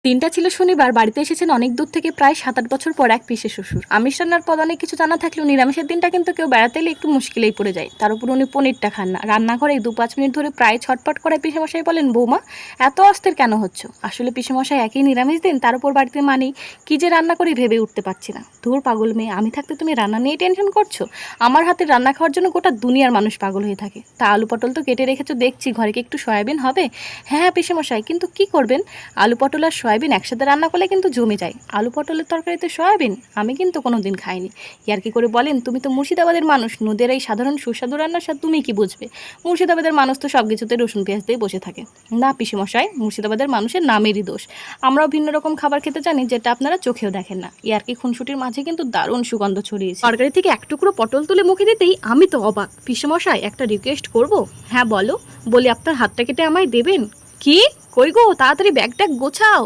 দিনটা ছিল শনিবার। বাড়িতে এসেছেন অনেক দূর থেকে, প্রায় ৭-৮ বছর পর এক পিসি শ্বশুর। আমিষ রান্নার পদ অনেক কিছু জানা থাকলেও নিরামিষের দিনটা কিন্তু কেউ বেড়াতে এলে একটু মুশকিলেই পড়ে যায়। তার উপর উনি পনিরটা খান না। রান্নাঘরে ২-৫ মিনিট ধরে প্রায় ছটপট করায় পিসেমশাই বলেন, বৌমা এত অস্থির কেন হচ্ছ? আসলে পিসেমশাই একই নিরামিষ দিন, তার উপর বাড়িতে মানেই কি যে রান্না করি ভেবে উঠতে পারছি না। ধুর পাগল মেয়ে, আমি থাকতে তুমি রান্না নিয়ে টেনশন করছো? আমার হাতের রান্না খাওয়ার জন্য গোটা দুনিয়ার মানুষ পাগল হয়ে থাকে। তা আলু পটল তো কেটে রেখেছো দেখছি, ঘরে কি একটু সয়াবিন হবে? হ্যাঁ হ্যাঁ পিসেমশাই, কিন্তু কি করবেন? আলু পটল আর সয়াবিন একসাথে রান্না করলে কিন্তু জমে যায়। আলু পটলের তরকারিতে সয়াবিন আমি কিন্তু কোনো দিন খাইনি। ইয়ার্কি করে বলেন, তুমি তো মুর্শিদাবাদের মানুষ, নদের এই সাধারণ সুস্বাদু রান্নার স্বাদ তুমি কি বুঝবে? মুর্শিদাবাদের মানুষ তো সব কিছুতে রসুন পেঁয়াজ দিয়ে বসে থাকে। না পিসেমশাই, মুর্শিদাবাদের মানুষের নামেরই দোষ। আমরাও ভিন্ন রকম খাবার খেতে জানি, যেটা আপনারা চোখেও দেখেন না। ইয়ার্কি খুনসুটির মাঝে কিন্তু দারুণ সুগন্ধ ছড়িয়েছে। তরকারি থেকে এক টুকরো পটল তুলে মুখে দিতেই আমি তো অবাক। পিসেমশাই একটা রিকোয়েস্ট করব? হ্যাঁ বলো। বলি আপনার হাতটা কেটে আমায় দেবেন? কি? কই গো, তাড়াতাড়ি ব্যাগ ট্যাগ গোছাও।